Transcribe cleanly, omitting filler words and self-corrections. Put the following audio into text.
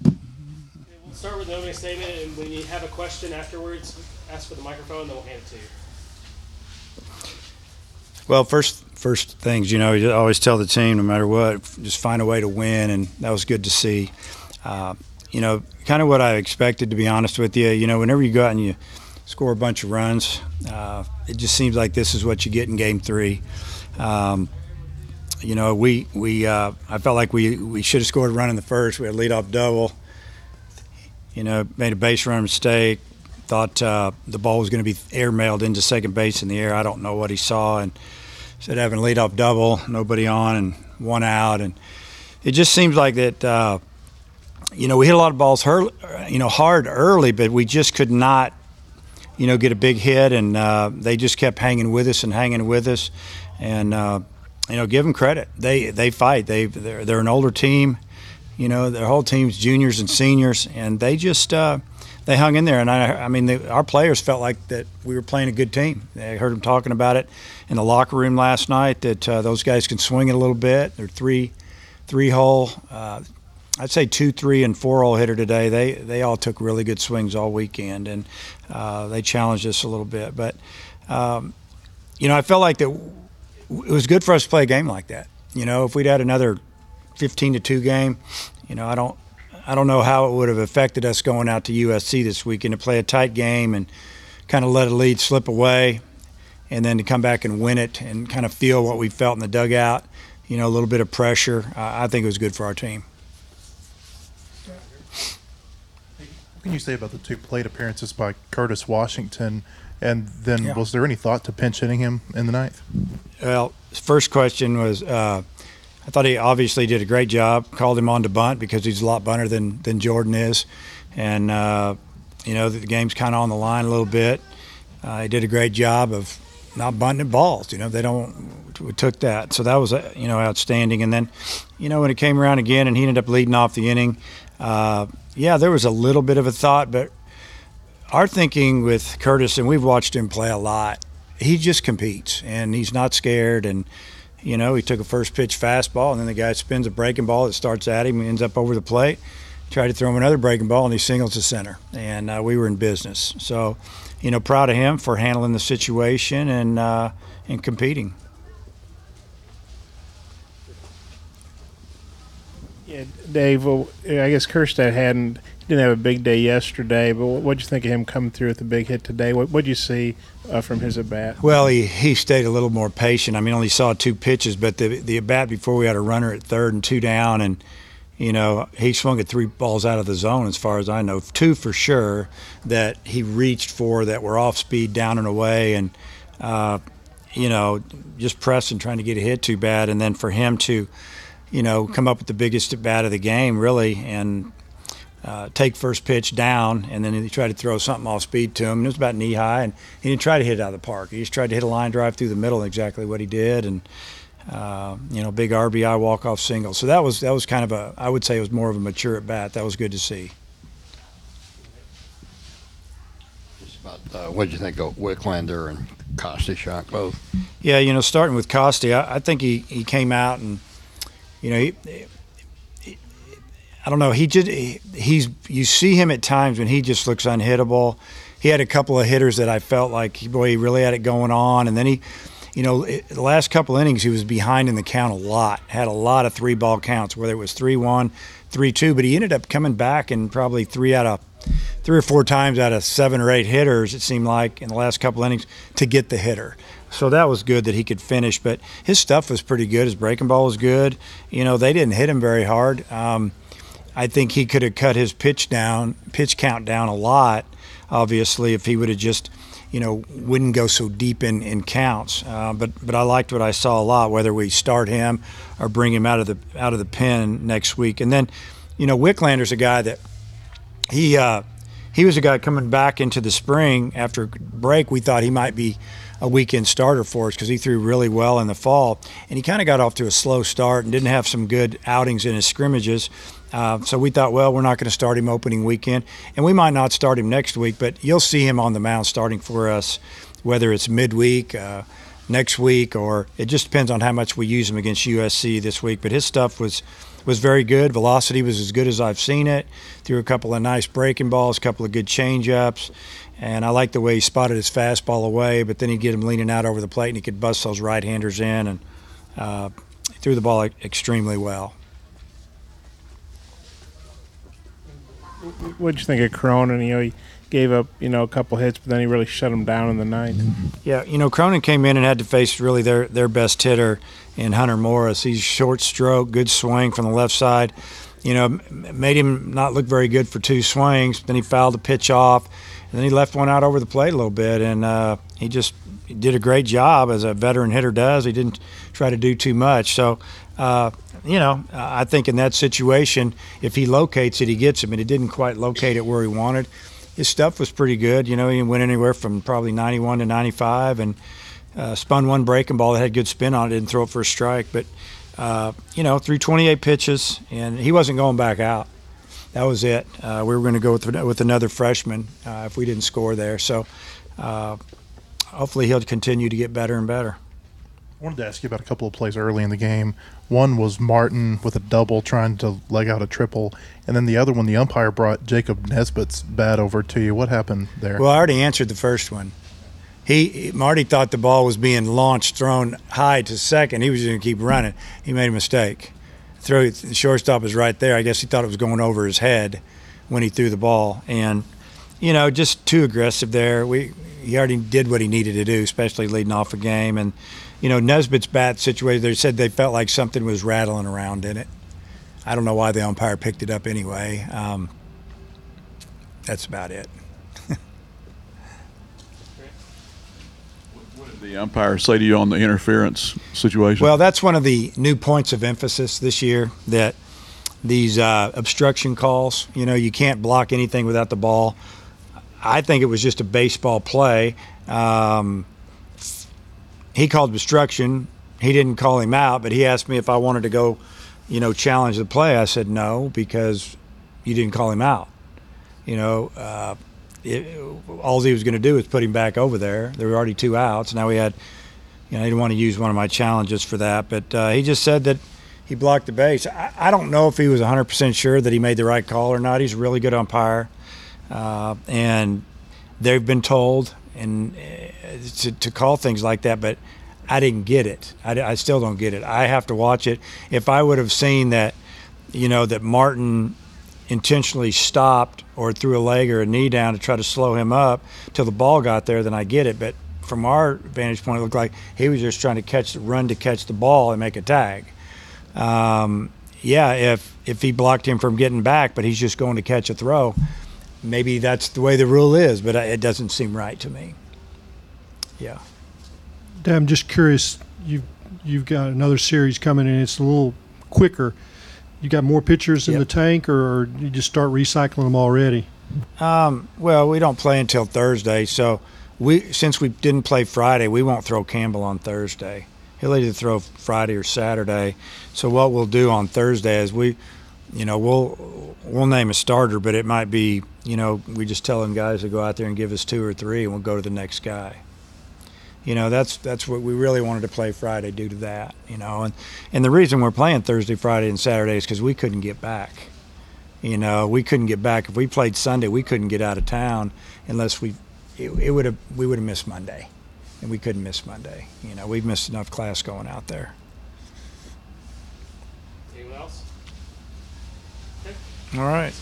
We'll start with the opening statement, and when you have a question afterwards, ask for the microphone, then we'll hand it to you. Well, first things, you always tell the team, no matter what, just find a way to win, and that was good to see. Kind of what I expected, to be honest with you. Whenever you go out and you score a bunch of runs, it just seems like this is what you get in Game 3. I felt like we should have scored a run in the first. We had a leadoff double. Made a base run mistake. Thought the ball was going to be airmailed into second base in the air. I don't know what he saw, and instead of having a leadoff double, nobody on, and one out, and it just seems like that. We hit a lot of balls hard early, but we just could not, get a big hit, and they just kept hanging with us. And give them credit. They fight. They're an older team. Their whole team's juniors and seniors, and they just they hung in there. And our players felt like that we were playing a good team. I heard them talking about it in the locker room last night, that those guys can swing it a little bit. They're three-hole. I'd say 2, 3, and 4-hole hitter today. They all took really good swings all weekend, and they challenged us a little bit. But I felt like that it was good for us to play a game like that. If we'd had another 15-2 game, I don't know how it would have affected us going out to USC this weekend to play a tight game and kind of let a lead slip away, and then to come back and win it and kind of feel what we felt in the dugout. A little bit of pressure. I think it was good for our team. What can you say about the 2 plate appearances by Curtis Washington? And then was there any thought to pinch hitting him in the 9th? Well, his first question was I thought he obviously did a great job. Called him on to bunt because he's a lot bunter than Jordan is. And, the game's kind of on the line a little bit. He did a great job of not bunting at balls. We took that. So that was, outstanding. And then, when it came around again and he ended up leading off the inning, there was a little bit of a thought, but our thinking with Curtis, and we've watched him play a lot, he just competes, and he's not scared. And, he took a first pitch fastball, and then the guy spins a breaking ball that starts at him and ends up over the plate. Tried to throw him another breaking ball, and he singles to center. And we were in business. So, proud of him for handling the situation and competing. Yeah, Dave, I guess Kerstad didn't have a big day yesterday, but what did you think of him coming through with the big hit today? What did you see from his at-bat? Well, he stayed a little more patient. Only saw 2 pitches, but the at-bat before we had a runner at third and 2 down, and, he swung at 3 balls out of the zone as far as I know. 2 for sure that he reached for that were off speed down and away, and, just pressing, trying to get a hit too bad. And then for him to come up with the biggest at bat of the game, really, and take first pitch down, and then he tried to throw something off speed to him. And it was about knee high, and he didn't try to hit it out of the park. He just tried to hit a line drive through the middle, exactly what he did, and big RBI walk-off single. So that was kind of I would say it was more of a mature at bat. That was good to see. Just about what did you think of Wicklander and Costi shot both? Yeah, starting with Costi, I think he came out and. I don't know. You see him at times when he just looks unhittable. He had a couple of hitters that I felt like, he really had it going on. And then the last couple innings, he was behind in the count a lot. Had a lot of 3-ball counts, whether it was 3-1, 3-2. But he ended up coming back and probably 3 or 4 times out of 7 or 8 hitters, it seemed like, in the last couple innings to get the hitter. So that was good that he could finish, but his stuff was pretty good. His breaking ball was good. They didn't hit him very hard. I think he could have cut his pitch count down a lot, obviously, if he would have just, wouldn't go so deep in counts. But I liked what I saw a lot, whether we start him or bring him out of the pen next week. And then, Wicklander's a guy that he was a guy coming back into the spring after break. We thought he might be a weekend starter for us because he threw really well in the fall, and he kind of got off to a slow start and didn't have some good outings in his scrimmages. So we thought, well, we're not going to start him opening weekend, and we might not start him next week, but you'll see him on the mound starting for us, whether it's midweek, next week, or it just depends on how much we use him against USC this week. But his stuff was was very good. Velocity was as good as I've seen it. Threw a couple of nice breaking balls, a couple of good change-ups. And I like the way he spotted his fastball away, but then he'd get him leaning out over the plate, and he could bust those right-handers in, and threw the ball extremely well. What'd you think of Cronin? He gave up, a couple hits, but then he really shut him down in the ninth. Yeah, Cronin came in and had to face really their best hitter in Hunter Morris. He's short stroke, good swing from the left side. Made him not look very good for two swings. Then he fouled the pitch off, and then he left one out over the plate a little bit, and he just did a great job as a veteran hitter does. He didn't try to do too much. So, I think in that situation, if he locates it, he gets him, and he didn't quite locate it where he wanted. His stuff was pretty good. He went anywhere from probably 91 to 95, and spun one breaking ball that had good spin on it, didn't throw it for a strike. But, threw 28 pitches, and he wasn't going back out. That was it. We were going to go with another freshman if we didn't score there. So hopefully he'll continue to get better and better. I wanted to ask you about a couple of plays early in the game. One was Martin with a double trying to leg out a triple, and then the other one, the umpire brought Jacob Nesbitt's bat over to you. What happened there? Well, I already answered the first one. Marty thought the ball was being launched, thrown high to second. He was going to keep running. He made a mistake. The shortstop was right there. I guess he thought it was going over his head when he threw the ball, and just too aggressive there. He already did what he needed to do, especially leading off a game. And Nesbitt's bat situated, they said they felt like something was rattling around in it. I don't know why the umpire picked it up anyway. That's about it. What did the umpire say to you on the interference situation? Well, that's one of the new points of emphasis this year, that these obstruction calls, you can't block anything without the ball. I think it was just a baseball play. He called obstruction. He didn't call him out, but he asked me if I wanted to go, challenge the play. I said no, because you didn't call him out. All he was going to do was put him back over there. There were already two outs. Now we had, he didn't want to use one of my challenges for that, but he just said that he blocked the base. I don't know if he was 100% sure that he made the right call or not. He's a really good umpire, and they've been told to call things like that, but I didn't get it. I still don't get it. I have to watch it. If I would have seen that, that Martin intentionally stopped or threw a leg or a knee down to try to slow him up till the ball got there, then I get it. But from our vantage point, it looked like he was just trying to catch the ball and make a tag. If he blocked him from getting back, but he's just going to catch a throw, maybe that's the way the rule is, but it doesn't seem right to me. Yeah. Dan, I'm just curious, you've got another series coming in, it's a little quicker. You got more pitchers in the tank, or you just start recycling them already? Well, we don't play until Thursday, so since we didn't play Friday, we won't throw Campbell on Thursday. He'll either throw Friday or Saturday. So what we'll do on Thursday is we'll name a starter, but it might be, we just tell them guys to go out there and give us 2 or 3, and we'll go to the next guy. That's what we really wanted to play Friday due to that, and the reason we're playing Thursday, Friday, and Saturday is because we couldn't get back. We couldn't get back. If we played Sunday, we couldn't get out of town unless we would have missed Monday, and we couldn't miss Monday. We've missed enough class going out there. Anyone else? Okay. All right.